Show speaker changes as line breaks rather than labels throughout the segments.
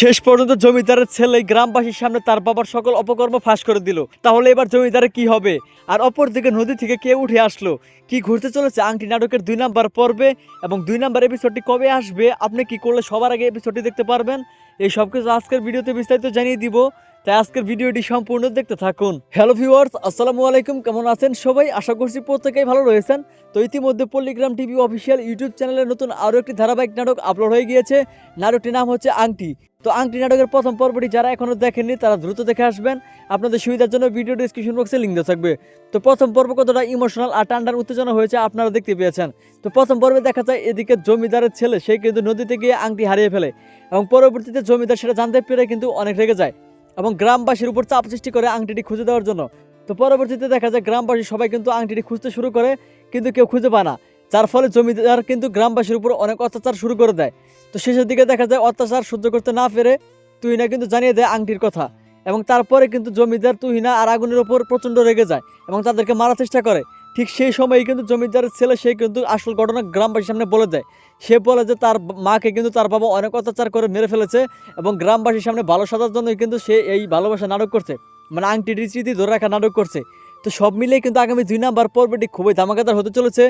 শেষ পর্যন্ত জমিদারের ছেলে গ্রামবাসীর সামনে তার বাবার সকল অপকর্ম ফাঁস করে দিল। তাহলে এবার জমিদারের কি হবে? আর অপরদিকে নদী থেকে কে উঠে আসলো? কি ঘুরতে চলেছে আংটি নাটকের 2 নাম্বার পর্বে এবং 2 নাম্বার এপিসোডটি কবে আসবে, আপনি কি করলে সবার আগে এপিসোডটি দেখতে পারবেন, এই সব কিছু আজকের ভিডিওতে বিস্তারিত জানিয়ে দিব। তাই আজকের ভিডিওটি সম্পূর্ণ দেখতে থাকুন। হ্যালো ভিউয়ার্স, আসসালামু আলাইকুম। কেমন আছেন সবাই? আশা করছি প্রত্যেকেই ভালো রয়েছেন। তো ইতিমধ্যে পল্লিগ্রাম টিভি অফিসিয়াল ইউটিউব চ্যানেলে নতুন আরও একটি ধারাবাহিক নাটক আপলোড হয়ে গিয়েছে। নাটকটির নাম হচ্ছে আংটি। তো আংটি নাটকের প্রথম পর্বটি যারা এখনো দেখেননি তারা দ্রুত দেখে আসবেন। আপনাদের সুবিধার জন্য ভিডিও ডিসক্রিপশন বক্সে লিঙ্ক দেওয়া থাকবে। তো প্রথম পর্ব কতটা ইমোশনাল আর টান্ডার উত্তেজনা হয়েছে আপনারা দেখতে পেয়েছেন। তো প্রথম পর্বে দেখা যায় এদিকে জমিদারের ছেলে সে কিন্তু নদীতে গিয়ে আংটি হারিয়ে ফেলে এবং পরবর্তীতে জমিদার সেটা জানতে পেরে কিন্তু অনেক রেগে যায় এবং গ্রামবাসীর উপর চাপ সৃষ্টি করে আংটিটি খুঁজে দেওয়ার জন্য। তো পরবর্তীতে দেখা যায় গ্রামবাসী সবাই কিন্তু আংটিটি খুঁজতে শুরু করে, কিন্তু কেউ খুঁজে পায় না, যার ফলে জমিদার কিন্তু গ্রামবাসীর উপর অনেক অত্যাচার শুরু করে দেয়। তো শেষের দিকে দেখা যায় অত্যাচার সহ্য করতে না পেরে তুহিনা কিন্তু জানিয়ে দেয় আংটির কথা এবং তারপরে কিন্তু জমিদার তুহিনা আর আগুনের উপর প্রচণ্ড রেগে যায় এবং তাদেরকে মারার চেষ্টা করে। ঠিক সেই সময়ই কিন্তু জমিদারের ছেলে সে কিন্তু আসল ঘটনা গ্রামবাসীর সামনে বলে দেয়। সে বলে যে তার মাকে কিন্তু তার বাবা অনেক অত্যাচার করে মেরে ফেলেছে এবং গ্রামবাসীর সামনে ভালো সাজার জন্যই কিন্তু সে এই ভালোবাসা নাটক করছে, মানে আংটির স্মৃতি ধরে রাখা নাটক করছে। তো সব মিলিয়ে কিন্তু আগামী 2 নাম্বার পর্বটি খুবই ধামাকাদার হতে চলেছে,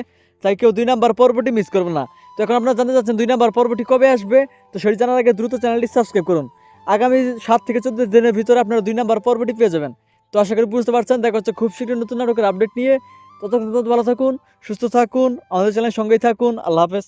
তাই কেউ 2 নাম্বার পর্বটি মিস করবে না। তো এখন আপনারা জানতে চাচ্ছেন 2 নাম্বার পর্বটি কবে আসবে, তো সেটি জানার আগে দ্রুত চ্যানেলটি সাবস্ক্রাইব করুন। আগামী 7 থেকে 14 দিনের ভিতরে আপনারা 2 নাম্বার পর্বটি পেয়ে যাবেন। তো আশা করি বুঝতে পারছেন। দেখা হচ্ছে খুব শীঘ্রই নতুন নাটকের আপডেট নিয়ে। ততক্ষণ ভালো থাকুন, সুস্থ থাকুন, আমাদের চ্যানেলের সঙ্গেই থাকুন। আল্লাহ হাফেজ।